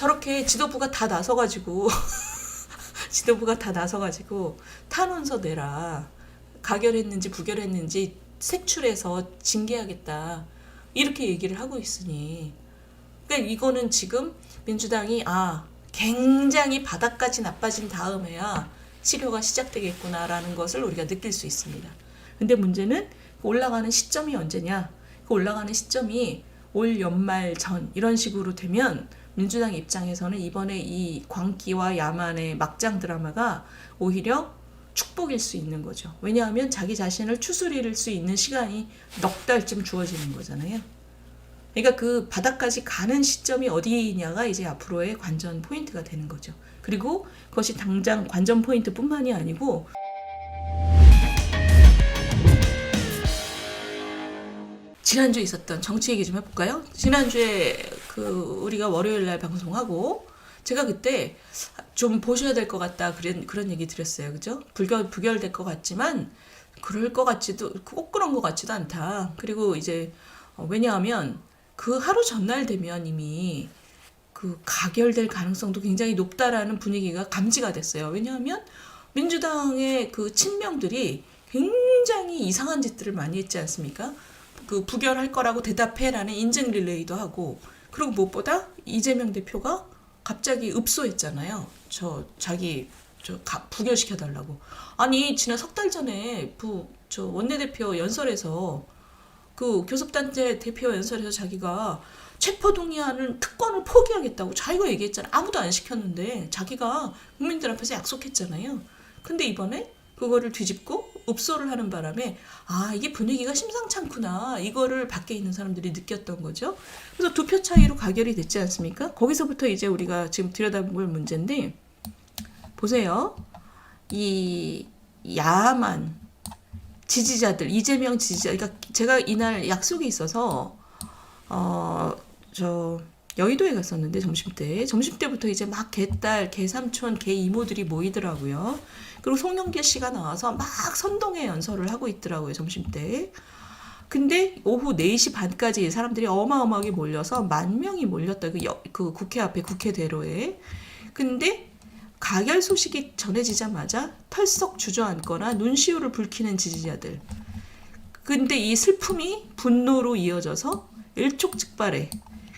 저렇게 지도부가 다 나서가지고 지도부가 다 나서가지고 탄원서 내라. 가결했는지 부결했는지 색출해서 징계하겠다. 이렇게 얘기를 하고 있으니, 그러니까 이거는 지금 민주당이 굉장히 바닥까지 나빠진 다음에야 치료가 시작되겠구나라는 것을 우리가 느낄 수 있습니다. 근데 문제는 올라가는 시점이 언제냐? 그 올라가는 시점이 올 연말 전 이런 식으로 되면 민주당 입장에서는 이번에 이 광기와 야만의 막장 드라마가 오히려 축복일 수 있는 거죠. 왜냐하면 자기 자신을 추스릴 수 있는 시간이 넉 달쯤 주어지는 거잖아요. 그러니까 그 바닥까지 가는 시점이 어디냐가 이제 앞으로의 관전 포인트가 되는 거죠. 그리고 그것이 당장 관전 포인트뿐만이 아니고 지난주에 있었던 정치 얘기 좀 해볼까요? 지난주에 우리가 월요일날 방송하고 제가 그때 좀 보셔야 될 것 같다 그런 얘기 드렸어요. 그죠? 부결될 것 같지만 그럴 것 같지도 꼭 그런 것 같지도 않다. 그리고 이제 왜냐하면 그 하루 전날 되면 이미 그 가결될 가능성도 굉장히 높다라는 분위기가 감지가 됐어요. 왜냐하면 민주당의 그 친명들이 굉장히 이상한 짓들을 많이 했지 않습니까? 그 부결할 거라고 대답해라는 인증 릴레이도 하고, 그리고 무엇보다 이재명 대표가 갑자기 읍소했잖아요. 자기 부결시켜달라고. 아니 지난 석 달 전에 원내대표 연설에서 그 교섭단체 대표 연설에서 자기가 체포동의안을 특권을 포기하겠다고 자기가 얘기했잖아. 아무도 안 시켰는데 자기가 국민들 앞에서 약속했잖아요. 근데 이번에 그거를 뒤집고 읍소를 하는 바람에 이게 분위기가 심상치 않구나, 이거를 밖에 있는 사람들이 느꼈던 거죠. 그래서 2표 차이로 가결이 됐지 않습니까? 거기서부터 이제 우리가 지금 들여다볼 문제인데, 보세요. 이 야만 지지자들, 이재명 지지자, 그러니까 제가 이날 약속이 있어서 여의도에 갔었는데 점심때부터 이제 막 개딸, 개삼촌, 개이모들이 모이더라고요. 그리고 송영길 씨가 나와서 막 선동의 연설을 하고 있더라고요, 점심때. 근데 오후 4시 반까지 사람들이 어마어마하게 몰려서 10,000명이 몰렸다. 그 국회 앞에 국회대로에. 근데 가결 소식이 전해지자마자 털썩 주저앉거나 눈시울을 붉히는 지지자들. 근데 이 슬픔이 분노로 이어져서 일촉즉발해.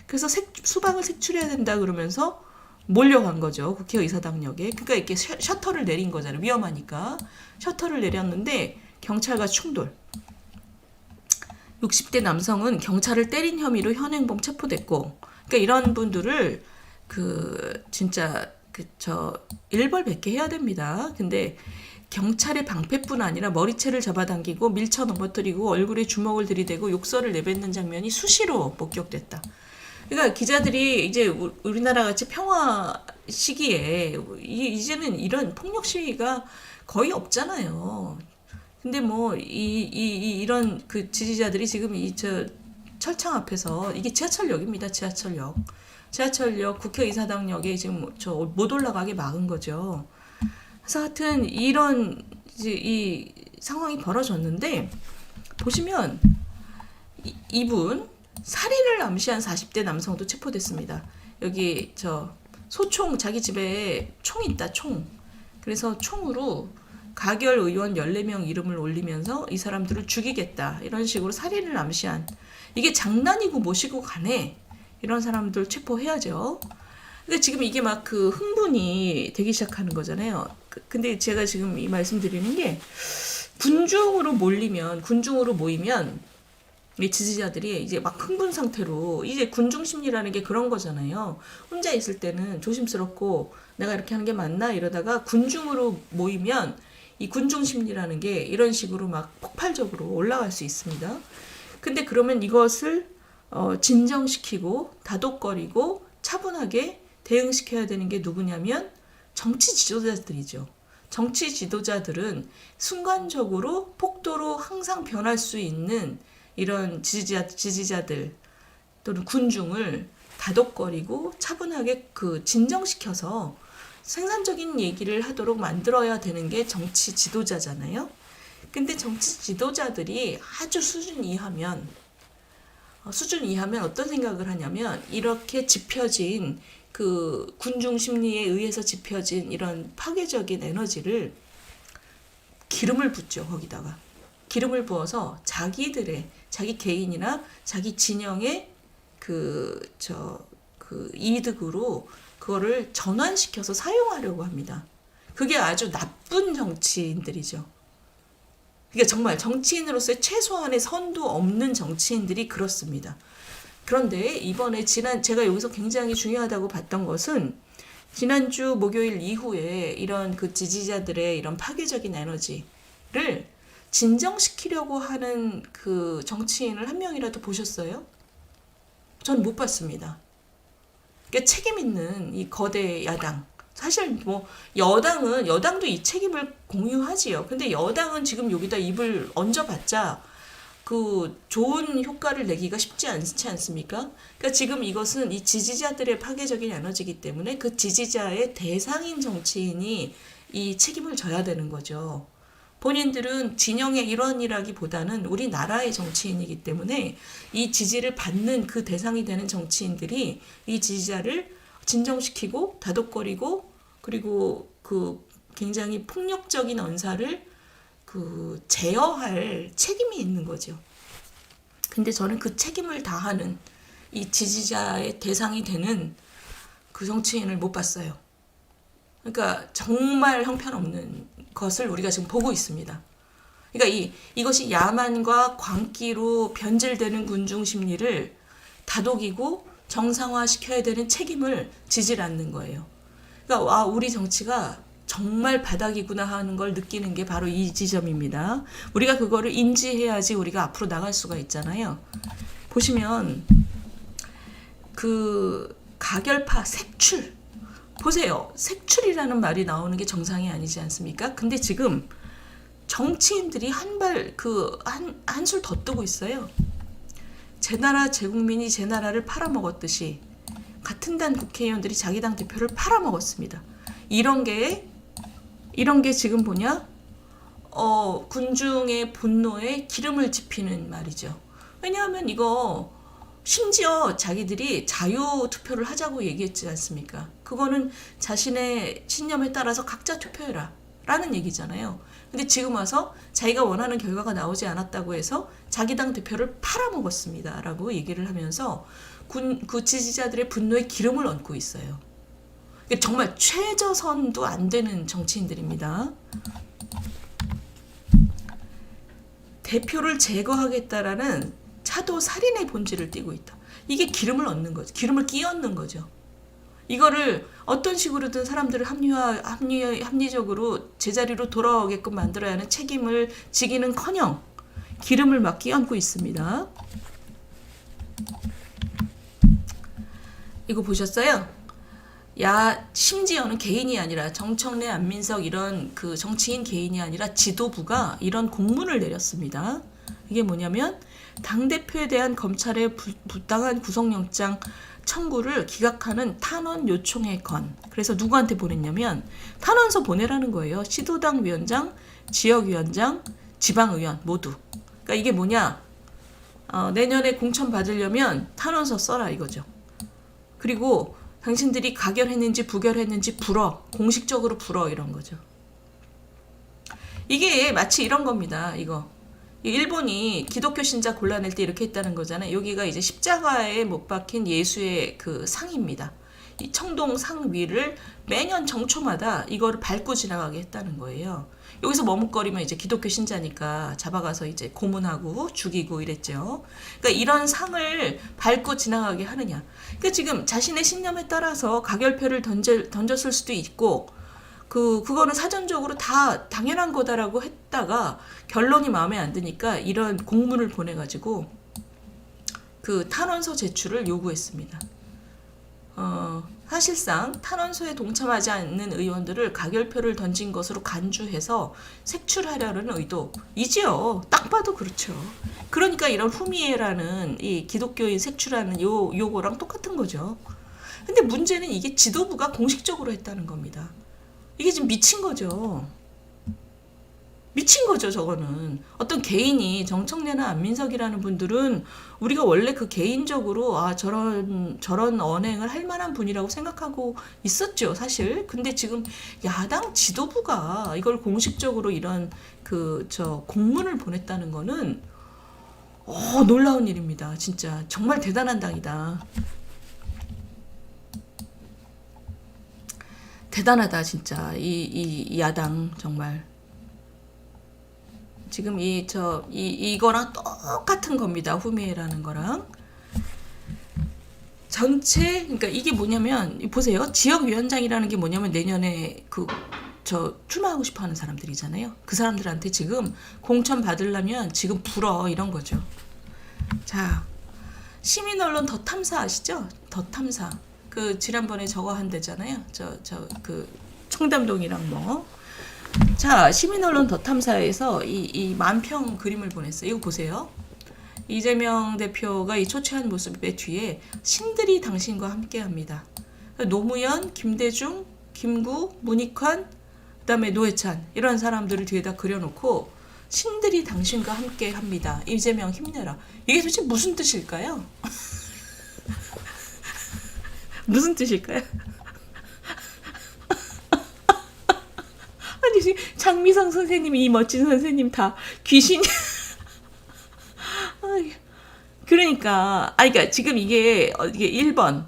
그래서 수박을 색출해야 된다 그러면서 몰려간 거죠. 국회의사당역에. 그러니까 이렇게 셔터를 내린 거잖아요. 위험하니까. 셔터를 내렸는데 경찰과 충돌. 60대 남성은 경찰을 때린 혐의로 현행범 체포됐고, 그러니까 이런 분들을 진짜 일벌백계 해야 됩니다. 근데 경찰의 방패뿐 아니라 머리채를 잡아당기고 밀쳐 넘어뜨리고 얼굴에 주먹을 들이대고 욕설을 내뱉는 장면이 수시로 목격됐다. 그러니까 기자들이 이제 우리나라 같이 평화 시기에 이제는 이런 폭력 시위가 거의 없잖아요. 근데 이런 그 지지자들이 지금 철창 앞에서, 이게 지하철역입니다. 지하철역 국회의사당역에 지금 못 올라가게 막은 거죠. 그래서 하여튼 이런 이 상황이 벌어졌는데, 보시면 이분 살인을 암시한 40대 남성도 체포됐습니다. 여기 소총, 자기 집에 총 있다, 총. 그래서 총으로 가결 의원 14명 이름을 올리면서 이 사람들을 죽이겠다, 이런 식으로 살인을 암시한, 이게 장난이고 뭐시고 간에 이런 사람들 체포해야죠. 근데 지금 이게 막 흥분이 되기 시작하는 거잖아요. 근데 제가 지금 이 말씀드리는 게, 군중으로 모이면 이 지지자들이 이제 막 흥분 상태로, 이제 군중 심리라는 게 그런 거잖아요. 혼자 있을 때는 조심스럽고 내가 이렇게 하는 게 맞나 이러다가 군중으로 모이면 이 군중 심리라는 게 이런 식으로 막 폭발적으로 올라갈 수 있습니다. 근데 그러면 이것을 진정시키고 다독거리고 차분하게 대응시켜야 되는 게 누구냐면 정치 지도자들이죠. 정치 지도자들은 순간적으로 폭도로 항상 변할 수 있는 이런 지지자들 또는 군중을 다독거리고 차분하게 진정시켜서 생산적인 얘기를 하도록 만들어야 되는 게 정치 지도자잖아요. 근데 정치 지도자들이 아주 수준 이하면 어떤 생각을 하냐면, 이렇게 짚혀진 그 군중 심리에 의해서 짚혀진 이런 파괴적인 에너지를 기름을 붓죠. 거기다가 기름을 부어서 자기 개인이나 자기 진영의 그 이득으로 그거를 전환시켜서 사용하려고 합니다. 그게 아주 나쁜 정치인들이죠. 그러니까 정말 정치인으로서의 최소한의 선도 없는 정치인들이 그렇습니다. 그런데 이번에 제가 여기서 굉장히 중요하다고 봤던 것은 지난주 목요일 이후에 이런 그 지지자들의 이런 파괴적인 에너지를 진정시키려고 하는 그 정치인을 한 명이라도 보셨어요? 전 못 봤습니다. 그러니까 책임 있는 이 거대 야당. 사실 뭐 여당도 이 책임을 공유하지요. 근데 여당은 지금 여기다 입을 얹어봤자 그 좋은 효과를 내기가 쉽지 않지 않습니까? 그러니까 지금 이것은 이 지지자들의 파괴적인 에너지이기 때문에 그 지지자의 대상인 정치인이 이 책임을 져야 되는 거죠. 본인들은 진영의 일원이라기보다는 우리나라의 정치인이기 때문에 이 지지를 받는 그 대상이 되는 정치인들이 이 지지자를 진정시키고 다독거리고 그리고 그 굉장히 폭력적인 언사를 그 제어할 책임이 있는 거죠. 근데 저는 그 책임을 다하는 이 지지자의 대상이 되는 그 정치인을 못 봤어요. 그러니까 정말 형편없는 것을 우리가 지금 보고 있습니다. 그러니까 이것이 야만과 광기로 변질되는 군중 심리를 다독이고 정상화시켜야 되는 책임을 지질 않는 거예요. 그러니까 우리 정치가 정말 바닥이구나 하는 걸 느끼는 게 바로 이 지점입니다. 우리가 그거를 인지해야지 우리가 앞으로 나갈 수가 있잖아요. 보시면 그 가결파 색출 보세요. 색출이라는 말이 나오는 게 정상이 아니지 않습니까? 근데 지금 정치인들이 한술 더 뜨고 있어요. 제 나라 제 국민이 제 나라를 팔아먹었듯이 같은 당 국회의원들이 자기 당 대표를 팔아먹었습니다. 이런 게 지금 뭐냐? 군중의 분노에 기름을 지피는 말이죠. 왜냐하면 이거 심지어 자기들이 자유투표를 하자고 얘기했지 않습니까? 그거는 자신의 신념에 따라서 각자 투표해라 라는 얘기잖아요. 근데 지금 와서 자기가 원하는 결과가 나오지 않았다고 해서 자기 당 대표를 팔아먹었습니다 라고 얘기를 하면서 그 지지자들의 분노에 기름을 얹고 있어요. 정말 최저선도 안 되는 정치인들입니다. 대표를 제거하겠다라는 차도 살인의 본질을 띠고 있다. 이게 기름을 얻는 거죠. 기름을 끼얹는 거죠. 이거를 어떤 식으로든 사람들을 합리적으로 제자리로 돌아오게끔 만들어야 하는 책임을 지기는커녕 기름을 막 끼얹고 있습니다. 이거 보셨어요? 심지어는 개인이 아니라 정청래, 안민석 이런 그 정치인 개인이 아니라 지도부가 이런 공문을 내렸습니다. 이게 뭐냐면 당대표에 대한 검찰의 부당한 구속영장 청구를 기각하는 탄원 요청의 건. 그래서 누구한테 보냈냐면 탄원서 보내라는 거예요. 시도당 위원장, 지역위원장, 지방의원 모두. 그러니까 이게 뭐냐? 내년에 공천 받으려면 탄원서 써라 이거죠. 그리고 당신들이 가결했는지 부결했는지 공식적으로 불어 이런 거죠. 이게 마치 이런 겁니다. 이거. 일본이 기독교 신자 골라낼 때 이렇게 했다는 거잖아요. 여기가 이제 십자가에 못 박힌 예수의 그 상입니다. 이 청동 상 위를 매년 정초마다 이거를 밟고 지나가게 했다는 거예요. 여기서 머뭇거리면 이제 기독교 신자니까 잡아가서 이제 고문하고 죽이고 이랬죠. 그러니까 이런 상을 밟고 지나가게 하느냐. 그러니까 지금 자신의 신념에 따라서 가결표를 던졌을 수도 있고 그거는 사전적으로 다 당연한 거다라고 했다가 결론이 마음에 안 드니까 이런 공문을 보내가지고 그 탄원서 제출을 요구했습니다. 사실상 탄원서에 동참하지 않는 의원들을 가결표를 던진 것으로 간주해서 색출하려는 의도이지요. 딱 봐도 그렇죠. 그러니까 이런 후미에라는 이 기독교인 색출하는 요거랑 똑같은 거죠. 근데 문제는 이게 지도부가 공식적으로 했다는 겁니다. 이게 지금 미친 거죠. 미친 거죠, 저거는. 어떤 개인이 정청래나 안민석이라는 분들은 우리가 원래 그 개인적으로 저런 언행을 할 만한 분이라고 생각하고 있었죠, 사실. 근데 지금 야당 지도부가 이걸 공식적으로 이런 공문을 보냈다는 거는 놀라운 일입니다. 진짜 정말 대단한 당이다. 대단하다, 진짜. 이 야당 정말. 지금 이거랑 똑같은 겁니다. 후미에라는 거랑. 그러니까 이게 뭐냐면, 보세요. 지역위원장이라는 게 뭐냐면 내년에 출마하고 싶어 하는 사람들이잖아요. 그 사람들한테 지금 공천 받으려면 지금 불어, 이런 거죠. 자, 시민언론 더 탐사 아시죠? 더 탐사. 지난번에 저거 한대잖아요. 청담동이랑 뭐. 자, 시민언론 더 탐사에서 이 만평 그림을 보냈어요. 이거 보세요. 이재명 대표가 이 초췌한 모습의 뒤에 신들이 당신과 함께 합니다. 노무현, 김대중, 김구, 문익환, 그다음에 노회찬 이런 사람들을 뒤에다 그려놓고 신들이 당신과 함께 합니다. 이재명 힘내라. 이게 도대체 무슨 뜻일까요? 무슨 뜻일까요? 아니, 장미성 선생님, 이 멋진 선생님 다 귀신. 그러니까 지금 이게 1번.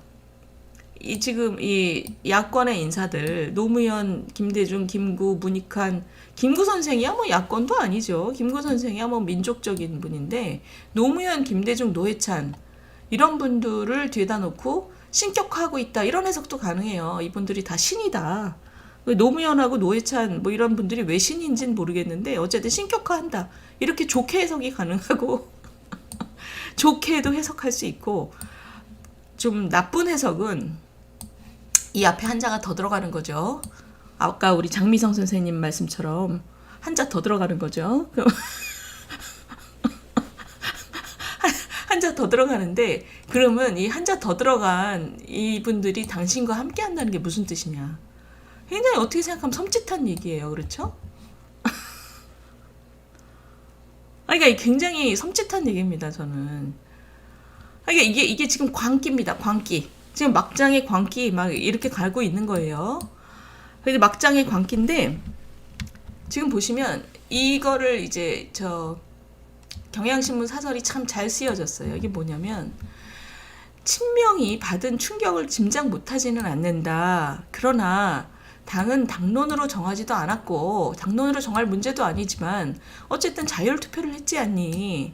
지금 이 야권의 인사들, 노무현, 김대중, 김구, 문익환, 김구 선생이야 뭐 야권도 아니죠. 김구 선생이야 뭐 민족적인 분인데, 노무현, 김대중, 노회찬, 이런 분들을 뒤에다 놓고 신격화하고 있다. 이런 해석도 가능해요. 이분들이 다 신이다. 노무현하고 노회찬 뭐 이런 분들이 왜 신인지는 모르겠는데 어쨌든 신격화한다. 이렇게 좋게 해석이 가능하고 좋게도 해석할 수 있고, 좀 나쁜 해석은 이 앞에 한자가 더 들어가는 거죠. 아까 우리 장미성 선생님 말씀처럼 한자 더 들어가는 거죠. 한자 더 들어가는데, 그러면 이 한자 더 들어간 이분들이 당신과 함께 한다는 게 무슨 뜻이냐. 굉장히 어떻게 생각하면 섬찟한 얘기예요. 그렇죠? 그러니까 굉장히 섬찟한 얘기입니다. 저는. 그러니까 이게 지금 광기입니다. 광기. 지금 막장의 광기 막 이렇게 갈고 있는 거예요. 근데 막장의 광기인데, 지금 보시면 이거를 이제 경향신문 사설이 참 잘 쓰여졌어요. 이게 뭐냐면, 친명이 받은 충격을 짐작 못하지는 않는다. 그러나 당은 당론으로 정하지도 않았고 당론으로 정할 문제도 아니지만 어쨌든 자율투표를 했지 않니.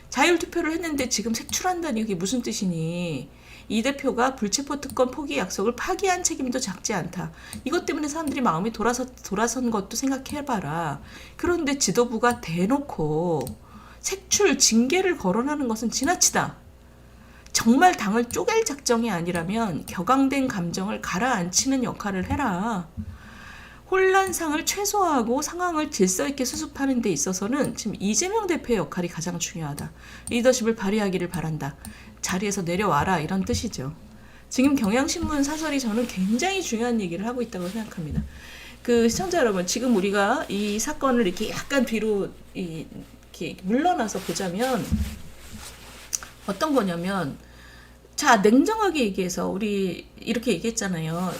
자율투표를 했는데 지금 색출한다니 그게 무슨 뜻이니. 이 대표가 불체포 특권 포기 약속을 파기한 책임도 작지 않다. 이것 때문에 사람들이 마음이 돌아선 것도 생각해봐라. 그런데 지도부가 대놓고 색출 징계를 거론하는 것은 지나치다. 정말 당을 쪼갤 작정이 아니라면 격앙된 감정을 가라앉히는 역할을 해라. 혼란상을 최소화하고 상황을 질서 있게 수습하는 데 있어서는 지금 이재명 대표의 역할이 가장 중요하다. 리더십을 발휘하기를 바란다. 자리에서 내려와라, 이런 뜻이죠. 지금 경향신문 사설이 저는 굉장히 중요한 얘기를 하고 있다고 생각합니다. 시청자 여러분, 지금 우리가 이 사건을 이렇게 약간 뒤로 이렇게 물러나서 보자면 어떤 거냐면, 자, 냉정하게 얘기해서 우리 이렇게 얘기했잖아요.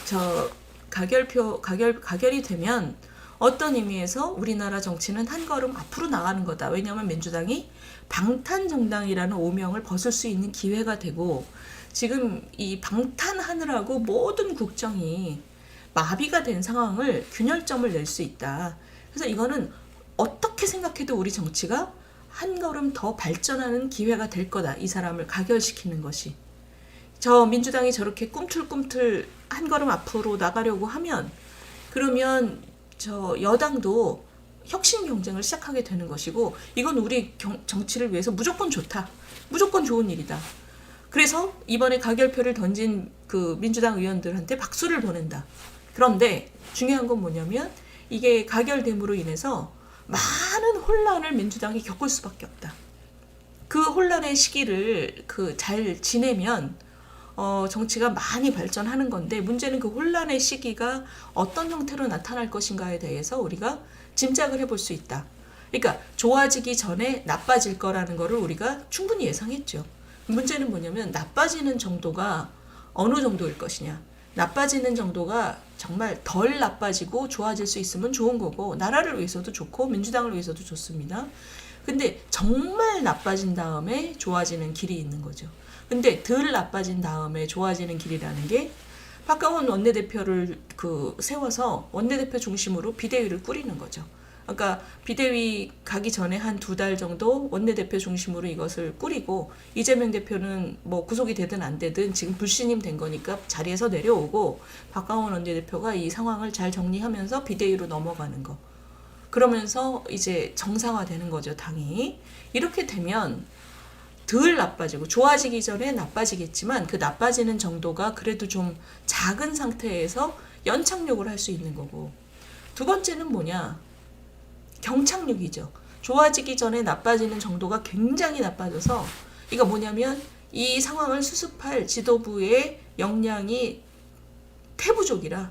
가결이 되면 어떤 의미에서 우리나라 정치는 한 걸음 앞으로 나가는 거다. 왜냐하면 민주당이 방탄정당이라는 오명을 벗을 수 있는 기회가 되고, 지금 이 방탄하느라고 모든 국정이 마비가 된 상황을 균열점을 낼 수 있다. 그래서 이거는 어떻게 생각해도 우리 정치가 한 걸음 더 발전하는 기회가 될 거다. 이 사람을 가결시키는 것이. 민주당이 저렇게 꿈틀꿈틀 한 걸음 앞으로 나가려고 하면, 그러면 여당도 혁신 경쟁을 시작하게 되는 것이고, 이건 우리 정치를 위해서 무조건 좋다. 무조건 좋은 일이다. 그래서 이번에 가결표를 던진 민주당 의원들한테 박수를 보낸다. 그런데 중요한 건 뭐냐면, 이게 가결됨으로 인해서 많은 혼란을 민주당이 겪을 수밖에 없다. 그 혼란의 시기를 잘 지내면 정치가 많이 발전하는 건데 문제는 그 혼란의 시기가 어떤 형태로 나타날 것인가에 대해서 우리가 짐작을 해볼 수 있다. 그러니까 좋아지기 전에 나빠질 거라는 거를 우리가 충분히 예상했죠. 문제는 뭐냐면 나빠지는 정도가 어느 정도일 것이냐. 나빠지는 정도가 정말 덜 나빠지고 좋아질 수 있으면 좋은 거고 나라를 위해서도 좋고 민주당을 위해서도 좋습니다. 근데 정말 나빠진 다음에 좋아지는 길이 있는 거죠. 근데 덜 나빠진 다음에 좋아지는 길이라는 게 박강원 원내대표를 세워서 원내대표 중심으로 비대위를 꾸리는 거죠. 그러니까 비대위 가기 전에 한 2달 정도 원내대표 중심으로 이것을 꾸리고 이재명 대표는 뭐 구속이 되든 안 되든 지금 불신임 된 거니까 자리에서 내려오고 박강원 원내대표가 이 상황을 잘 정리하면서 비대위로 넘어가는 거. 그러면서 이제 정상화되는 거죠, 당이. 이렇게 되면 덜 나빠지고 좋아지기 전에 나빠지겠지만 그 나빠지는 정도가 그래도 좀 작은 상태에서 연착륙을 할 수 있는 거고. 두 번째는 뭐냐? 경착륙이죠. 좋아지기 전에 나빠지는 정도가 굉장히 나빠져서 이거 뭐냐면 이 상황을 수습할 지도부의 역량이 태부족이라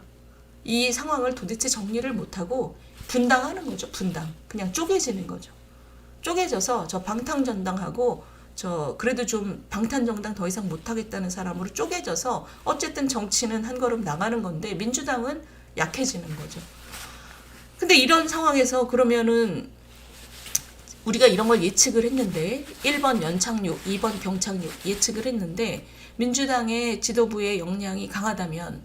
이 상황을 도대체 정리를 못하고 분당하는 거죠. 분당. 그냥 쪼개지는 거죠. 쪼개져서 저 방탕전당하고 저 그래도 좀 방탄정당 더 이상 못하겠다는 사람으로 쪼개져서 어쨌든 정치는 한 걸음 나가는 건데 민주당은 약해지는 거죠. 근데 이런 상황에서 그러면은 우리가 이런 걸 예측을 했는데 1번 연착륙, 2번 경착륙 예측을 했는데 민주당의 지도부의 역량이 강하다면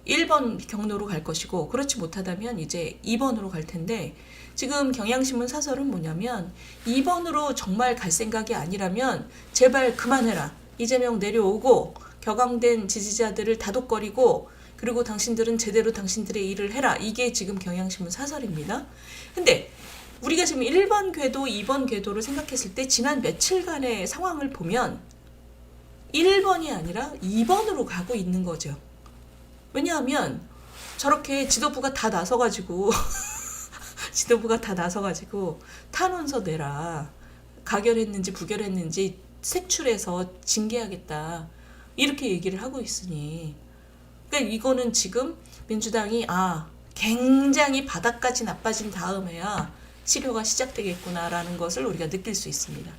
1번 경로로 갈 것이고 그렇지 못하다면 이제 2번으로 갈 텐데 지금 경향신문 사설은 뭐냐면 2번으로 정말 갈 생각이 아니라면 제발 그만해라. 이재명 내려오고 격앙된 지지자들을 다독거리고 그리고 당신들은 제대로 당신들의 일을 해라. 이게 지금 경향신문 사설입니다. 근데 우리가 지금 1번 궤도, 2번 궤도를 생각했을 때 지난 며칠간의 상황을 보면 1번이 아니라 2번으로 가고 있는 거죠. 왜냐하면 저렇게 지도부가 다 나서가지고 탄원서 내라. 가결했는지 부결했는지 색출해서 징계하겠다. 이렇게 얘기를 하고 있으니 그러니까 이거는 지금 민주당이 굉장히 바닥까지 나빠진 다음에야 치료가 시작되겠구나라는 것을 우리가 느낄 수 있습니다.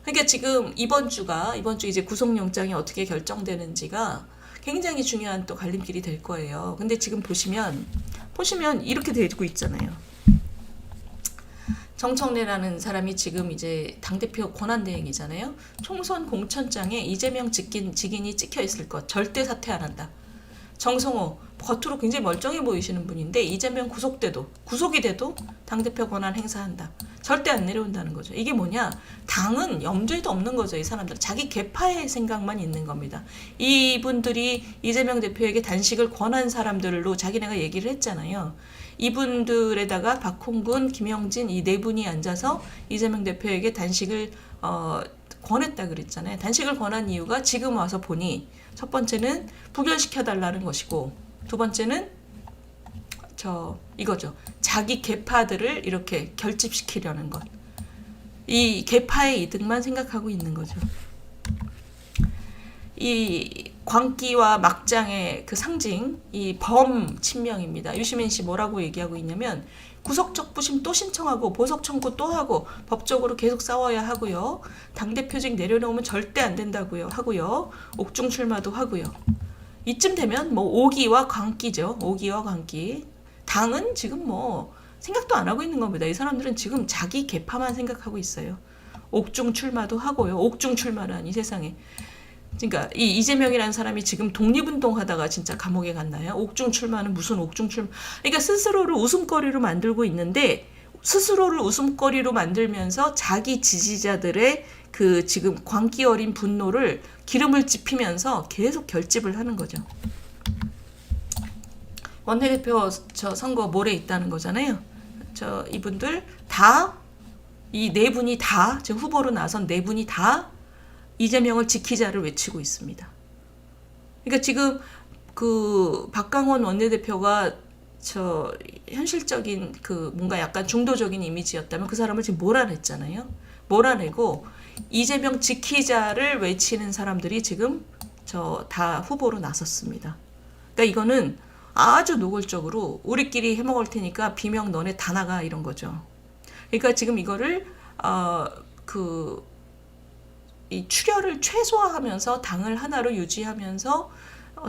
그러니까 지금 이번 주 이제 구속영장이 어떻게 결정되는지가 굉장히 중요한 또 갈림길이 될 거예요. 근데 지금 보시면 이렇게 되고 있잖아요. 정청래라는 사람이 지금 이제 당대표 권한대행이잖아요. 총선 공천장에 이재명 직인이 찍혀 있을 것. 절대 사퇴 안 한다. 정성호, 겉으로 굉장히 멀쩡해 보이시는 분인데 이재명 구속이 돼도 당대표 권한 행사한다. 절대 안 내려온다는 거죠. 이게 뭐냐? 당은 염두에도 없는 거죠. 이 사람들. 자기 계파의 생각만 있는 겁니다. 이분들이 이재명 대표에게 단식을 권한 사람들로 자기네가 얘기를 했잖아요. 이분들에다가 박홍근, 김영진 이 네 분이 앉아서 이재명 대표에게 단식을 권했다 그랬잖아요. 단식을 권한 이유가 지금 와서 보니 첫 번째는 부결시켜달라는 것이고 두 번째는 이거죠. 자기 계파들을 이렇게 결집시키려는 것. 이 계파의 이득만 생각하고 있는 거죠. 이 광기와 막장의 그 상징, 이 범친명입니다. 유시민 씨 뭐라고 얘기하고 있냐면 구속적부심 또 신청하고 보석 청구 또 하고 법적으로 계속 싸워야 하고요. 당대표직 내려놓으면 절대 안 된다고요. 하고요. 옥중 출마도 하고요. 이쯤 되면 뭐 오기와 광기죠. 오기와 광기. 당은 지금 뭐 생각도 안 하고 있는 겁니다. 이 사람들은 지금 자기 계파만 생각하고 있어요. 옥중 출마도 하고요. 옥중 출마라니 세상에. 그러니까 이 이재명이라는 사람이 지금 독립운동하다가 진짜 감옥에 갔나요? 옥중 출마는 무슨 옥중 출마? 그러니까 스스로를 웃음거리로 만들고 있는데 스스로를 웃음거리로 만들면서 자기 지지자들의 그 지금 광기 어린 분노를 기름을 찌피면서 계속 결집을 하는 거죠. 원내대표 선거 모레 있다는 거잖아요. 이분들 다 이 네 분이 다 지금 후보로 나선 네 분이 다 이재명을 지키자를 외치고 있습니다. 그러니까 지금 그 박강원 원내대표가 현실적인 그 뭔가 약간 중도적인 이미지였다면 그 사람을 지금 몰아냈잖아요. 몰아내고 이재명 지키자를 외치는 사람들이 지금 다 후보로 나섰습니다. 그러니까 이거는 아주 노골적으로 우리끼리 해먹을 테니까 비명 너네 다 나가 이런 거죠. 그러니까 지금 이거를 이 출혈을 최소화하면서 당을 하나로 유지하면서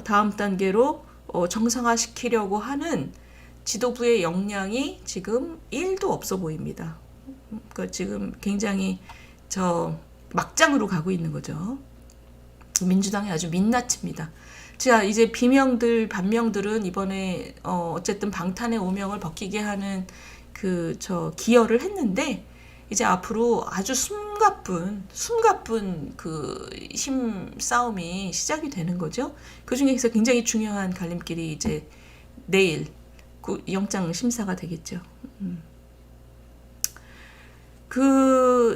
다음 단계로 정상화시키려고 하는 지도부의 역량이 지금 1도 없어 보입니다. 그러니까 지금 굉장히 막장으로 가고 있는 거죠. 민주당이 아주 민낯입니다. 자, 이제 비명들, 반명들은 이번에 어쨌든 방탄의 오명을 벗기게 하는 기여를 했는데 이제 앞으로 아주 숨가쁜 힘 싸움이 시작이 되는 거죠. 그 중에서 굉장히 중요한 갈림길이 이제 내일 영장 심사가 되겠죠.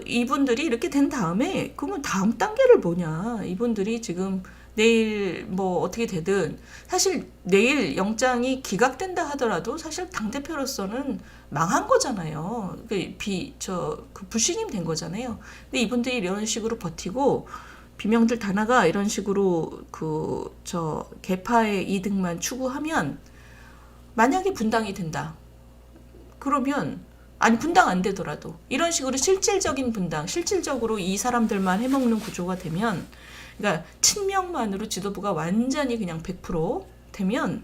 이분들이 이렇게 된 다음에 그러면 다음 단계를 뭐냐? 이분들이 지금 내일 뭐 어떻게 되든 사실 내일 영장이 기각된다 하더라도 사실 당대표로서는 망한 거잖아요. 불신임 된 거잖아요. 근데 이분들이 이런 식으로 버티고 비명들 다 나가 이런 식으로 개파의 이득만 추구하면 만약에 분당이 된다. 그러면 아니 분당 안 되더라도 이런 식으로 실질적인 분당, 실질적으로 이 사람들만 해먹는 구조가 되면 그러니까 친명만으로 지도부가 완전히 그냥 100% 되면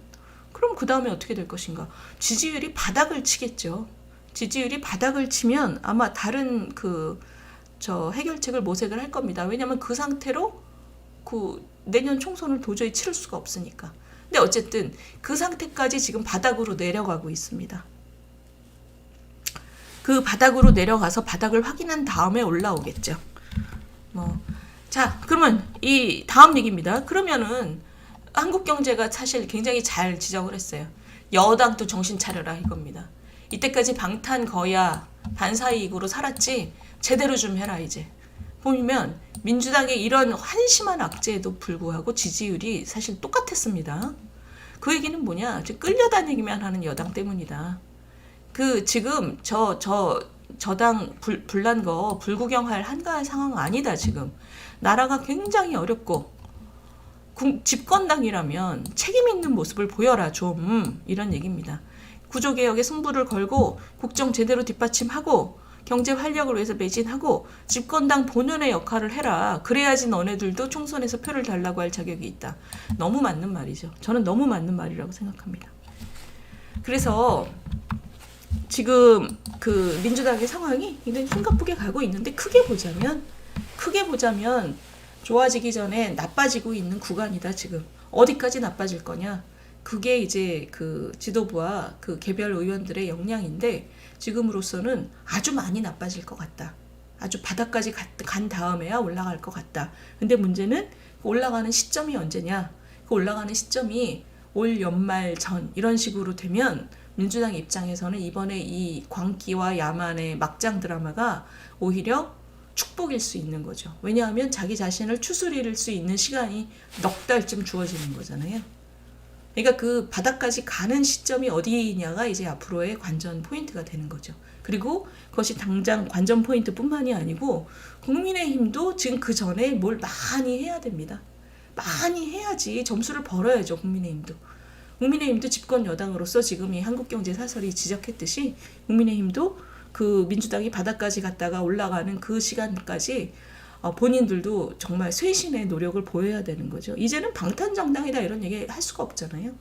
그럼 그 다음에 어떻게 될 것인가? 지지율이 바닥을 치겠죠. 지지율이 바닥을 치면 아마 다른 해결책을 모색을 할 겁니다. 왜냐하면 그 상태로 내년 총선을 도저히 치를 수가 없으니까. 근데 어쨌든 그 상태까지 지금 바닥으로 내려가고 있습니다. 그 바닥으로 내려가서 바닥을 확인한 다음에 올라오겠죠. 자, 그러면 이 다음 얘기입니다. 그러면은 한국경제가 사실 굉장히 잘 지적을 했어요. 여당도 정신 차려라 이겁니다. 이때까지 방탄 거야 반사이익으로 살았지 제대로 좀 해라 이제. 보면 민주당의 이런 한심한 악재에도 불구하고 지지율이 사실 똑같았습니다. 그 얘기는 뭐냐? 끌려다니기만 하는 여당 때문이다. 지금 저당 불난 거 불구경할 한가할 상황 아니다 지금. 나라가 굉장히 어렵고 집권당이라면 책임 있는 모습을 보여라 좀 이런 얘기입니다. 구조개혁에 승부를 걸고 국정 제대로 뒷받침하고 경제 활력을 위해서 매진하고 집권당 본연의 역할을 해라. 그래야지 너네들도 총선에서 표를 달라고 할 자격이 있다. 너무 맞는 말이죠. 저는 너무 맞는 말이라고 생각합니다. 그래서 지금 민주당의 상황이 굉장히 숨가쁘게 가고 있는데 크게 보자면 좋아지기 전에 나빠지고 있는 구간이다 지금. 어디까지 나빠질 거냐? 그게 이제 지도부와 개별 의원들의 역량인데 지금으로서는 아주 많이 나빠질 것 같다. 아주 바닥까지 간 다음에야 올라갈 것 같다. 근데 문제는 올라가는 시점이 언제냐? 올라가는 시점이 올 연말 전 이런 식으로 되면 민주당 입장에서는 이번에 이 광기와 야만의 막장 드라마가 오히려 축복일 수 있는 거죠. 왜냐하면 자기 자신을 추스릴 수 있는 시간이 넉 달쯤 주어지는 거잖아요. 그러니까 바닥까지 가는 시점이 어디냐가 이제 앞으로의 관전 포인트가 되는 거죠. 그리고 그것이 당장 관전 포인트뿐만이 아니고 국민의힘도 지금 그 전에 뭘 많이 해야 됩니다. 많이 해야지 점수를 벌어야죠. 국민의힘도 집권 여당으로서 지금 이 한국경제 사설이 지적했듯이 국민의힘도 민주당이 바닥까지 갔다가 올라가는 그 시간까지 본인들도 정말 쇄신의 노력을 보여야 되는 거죠. 이제는 방탄정당이다 이런 얘기 할 수가 없잖아요.